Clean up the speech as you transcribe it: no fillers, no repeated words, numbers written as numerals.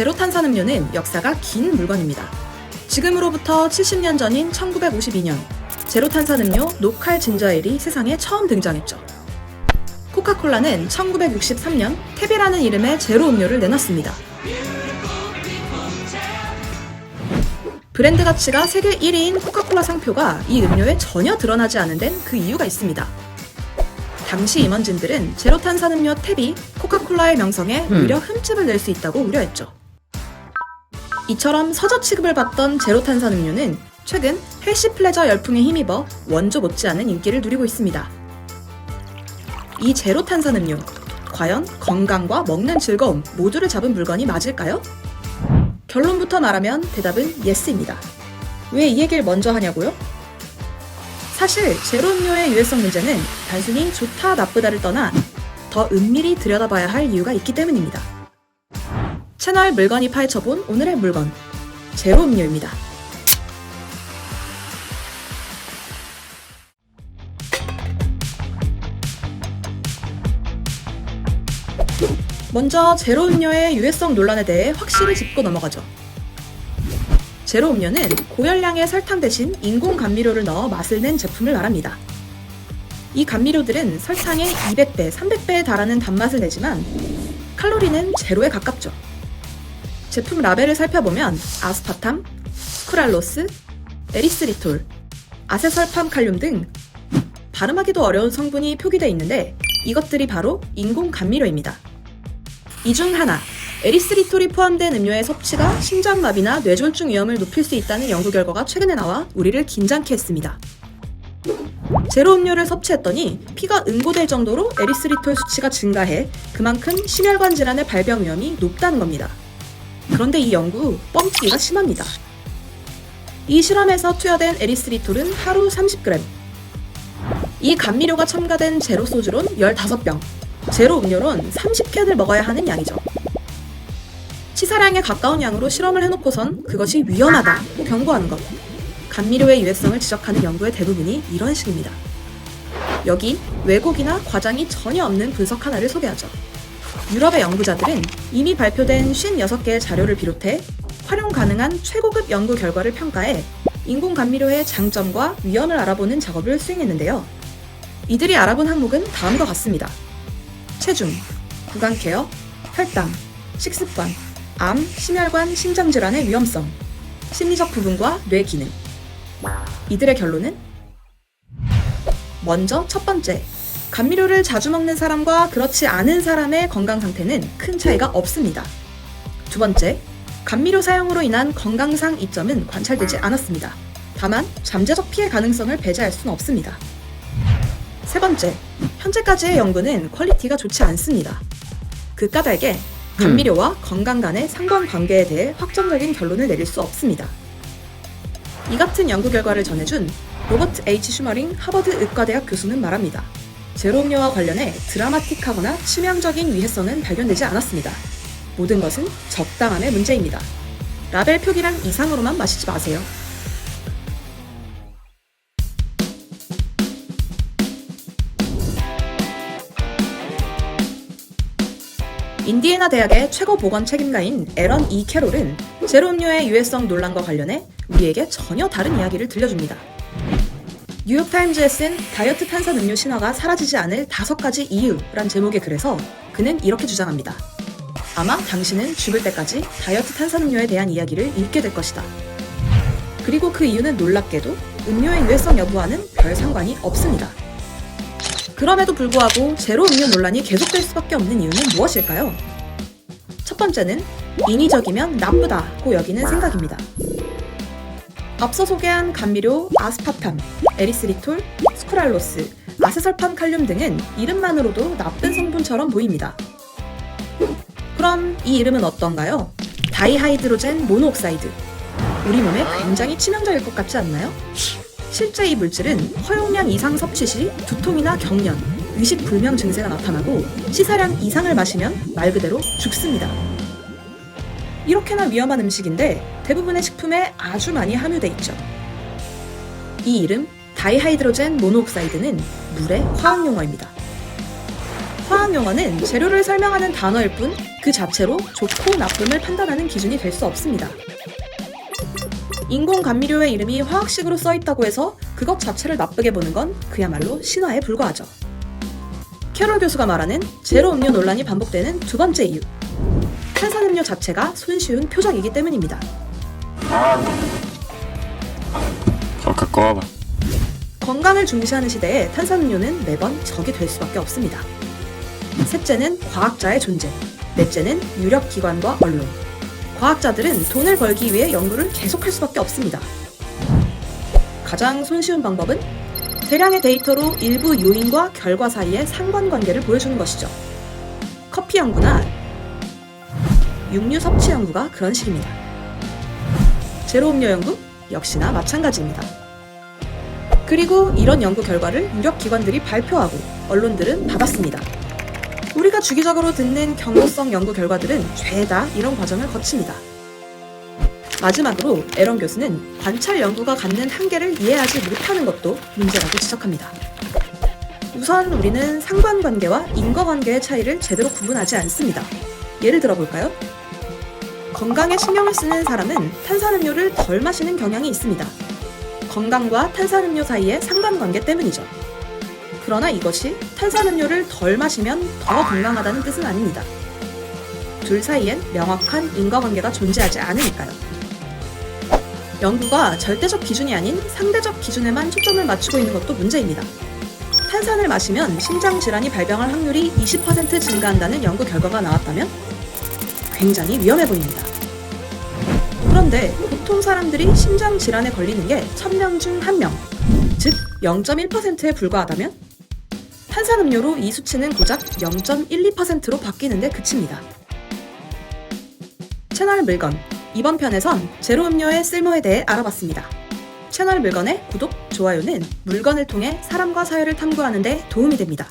제로탄산음료는 역사가 긴 물건입니다. 지금으로부터 70년 전인 1952년, 제로탄산음료 노칼 진저에일이 세상에 처음 등장했죠. 코카콜라는 1963년 탭이라는 이름의 제로 음료를 내놨습니다. 브랜드 가치가 세계 1위인 코카콜라 상표가 이 음료에 전혀 드러나지 않은 데는 그 이유가 있습니다. 당시 임원진들은 제로탄산음료 탭이 코카콜라의 명성에 오히려 흠집을 낼 수 있다고 우려했죠. 이처럼 서저 취급을 받던 제로탄산음료는 최근 헬시플레저 열풍에 힘입어 원조 못지않은 인기를 누리고 있습니다. 이 제로탄산음료, 과연 건강과 먹는 즐거움 모두를 잡은 물건이 맞을까요? 결론부터 말하면 대답은 예스입니다. 왜 이 얘기를 먼저 하냐고요? 사실 제로음료의 유해성 문제는 단순히 좋다 나쁘다를 떠나 더 은밀히 들여다봐야 할 이유가 있기 때문입니다. 채널 물건이 파헤쳐본 오늘의 물건, 제로음료입니다. 먼저 제로음료의 유해성 논란에 대해 확실히 짚고 넘어가죠. 제로음료는 고열량의 설탕 대신 인공 감미료를 넣어 맛을 낸 제품을 말합니다. 이 감미료들은 설탕의 200배, 300배에 달하는 단맛을 내지만 칼로리는 제로에 가깝죠. 제품 라벨을 살펴보면 아스파탐, 스쿠랄로스, 에리스리톨, 아세설팜칼륨 등 발음하기도 어려운 성분이 표기되어 있는데 이것들이 바로 인공 감미료입니다. 이 중 하나, 에리스리톨이 포함된 음료의 섭취가 심장마비나 뇌졸중 위험을 높일 수 있다는 연구 결과가 최근에 나와 우리를 긴장케 했습니다. 제로 음료를 섭취했더니 피가 응고될 정도로 에리스리톨 수치가 증가해 그만큼 심혈관 질환의 발병 위험이 높다는 겁니다. 그런데 이 연구 뻥튀기가 심합니다. 이 실험에서 투여된 에리스리톨은 하루 30g, 이 감미료가 첨가된 제로 소주론 15병, 제로 음료론 30캔을 먹어야 하는 양이죠. 치사량에 가까운 양으로 실험을 해놓고선 그것이 위험하다고 경고하는 것. 감미료의 유해성을 지적하는 연구의 대부분이 이런 식입니다. 여기 왜곡이나 과장이 전혀 없는 분석 하나를 소개하죠. 유럽의 연구자들은 이미 발표된 56개의 자료를 비롯해 활용 가능한 최고급 연구 결과를 평가해 인공 감미료의 장점과 위험을 알아보는 작업을 수행했는데요. 이들이 알아본 항목은 다음과 같습니다. 체중, 구강 케어, 혈당, 식습관, 암, 심혈관, 심장질환의 위험성, 심리적 부분과 뇌 기능. 이들의 결론은? 먼저 첫 번째, 감미료를 자주 먹는 사람과 그렇지 않은 사람의 건강 상태는 큰 차이가 없습니다. 두 번째, 감미료 사용으로 인한 건강상 이점은 관찰되지 않았습니다. 다만 잠재적 피해 가능성을 배제할 수는 없습니다. 세 번째, 현재까지의 연구는 퀄리티가 좋지 않습니다. 그 까닭에 감미료와 건강 간의 상관관계에 대해 확정적인 결론을 내릴 수 없습니다. 이 같은 연구 결과를 전해준 로버트 H. 슈머링 하버드 의과대학 교수는 말합니다. 제로음료와 관련해 드라마틱하거나 치명적인 위해성은 발견되지 않았습니다. 모든 것은 적당함의 문제입니다. 라벨 표기량 이상으로만 마시지 마세요. 인디애나 대학의 최고 보건 책임가인 에런 E. 캐롤은 제로음료의 유해성 논란과 관련해 우리에게 전혀 다른 이야기를 들려줍니다. 뉴욕타임즈에 쓴 다이어트 탄산음료 신화가 사라지지 않을 5가지 이유란 제목의 글에서 그는 이렇게 주장합니다. 아마 당신은 죽을 때까지 다이어트 탄산음료에 대한 이야기를 읽게 될 것이다. 그리고 그 이유는 놀랍게도 음료의 유해성 여부와는 별 상관이 없습니다. 그럼에도 불구하고 제로 음료 논란이 계속될 수밖에 없는 이유는 무엇일까요? 첫 번째는 인위적이면 나쁘다고 여기는 생각입니다. 앞서 소개한 감미료 아스파탐, 에리스리톨, 스쿠랄로스, 아세설팜칼륨 등은 이름만으로도 나쁜 성분처럼 보입니다. 그럼 이 이름은 어떤가요? 다이하이드로젠 모노옥사이드. 우리 몸에 굉장히 치명적일 것 같지 않나요? 실제 이 물질은 허용량 이상 섭취 시 두통이나 경련, 의식불명 증세가 나타나고 시사량 이상을 마시면 말 그대로 죽습니다. 이렇게나 위험한 음식인데 대부분의 식품에 아주 많이 함유돼 있죠. 이 이름 다이하이드로젠 모노옥사이드는 물의 화학용어입니다. 화학용어는 재료를 설명하는 단어일 뿐 그 자체로 좋고 나쁨을 판단하는 기준이 될 수 없습니다. 인공 감미료의 이름이 화학식으로 써있다고 해서 그것 자체를 나쁘게 보는 건 그야말로 신화에 불과하죠. 캐롤 교수가 말하는 제로 음료 논란이 반복되는 두 번째 이유. 탄산음료 자체가 손쉬운 표적이기 때문입니다. 갖고 와봐. 건강을 중시하는 시대에 탄산음료는 매번 적이 될 수밖에 없습니다. 셋째는 과학자의 존재, 넷째는 유력기관과 언론. 과학자들은 돈을 벌기 위해 연구를 계속할 수밖에 없습니다. 가장 손쉬운 방법은 대량의 데이터로 일부 요인과 결과 사이의 상관관계를 보여주는 것이죠. 커피 연구나 육류 섭취 연구가 그런 식입니다. 제로 음료 연구 역시나 마찬가지입니다. 그리고 이런 연구 결과를 유력 기관들이 발표하고 언론들은 받았습니다. 우리가 주기적으로 듣는 경로성 연구 결과들은 죄다 이런 과정을 거칩니다. 마지막으로 에런 교수는 관찰 연구가 갖는 한계를 이해하지 못하는 것도 문제라고 지적합니다. 우선 우리는 상관관계와 인과관계의 차이를 제대로 구분하지 않습니다. 예를 들어볼까요? 건강에 신경을 쓰는 사람은 탄산음료를 덜 마시는 경향이 있습니다. 건강과 탄산음료 사이의 상관관계 때문이죠. 그러나 이것이 탄산음료를 덜 마시면 더 건강하다는 뜻은 아닙니다. 둘 사이엔 명확한 인과관계가 존재하지 않으니까요. 연구가 절대적 기준이 아닌 상대적 기준에만 초점을 맞추고 있는 것도 문제입니다. 탄산을 마시면 심장질환이 발병할 확률이 20% 증가한다는 연구 결과가 나왔다면 굉장히 위험해 보입니다. 그런데 보통 사람들이 심장질환에 걸리는 게 1000명 중 1명, 즉 0.1%에 불과하다면 탄산음료로 이 수치는 고작 0.12%로 바뀌는데 그칩니다. 채널 물건, 이번 편에선 제로 음료의 쓸모에 대해 알아봤습니다. 채널 물건의 구독, 좋아요는 물건을 통해 사람과 사회를 탐구하는 데 도움이 됩니다.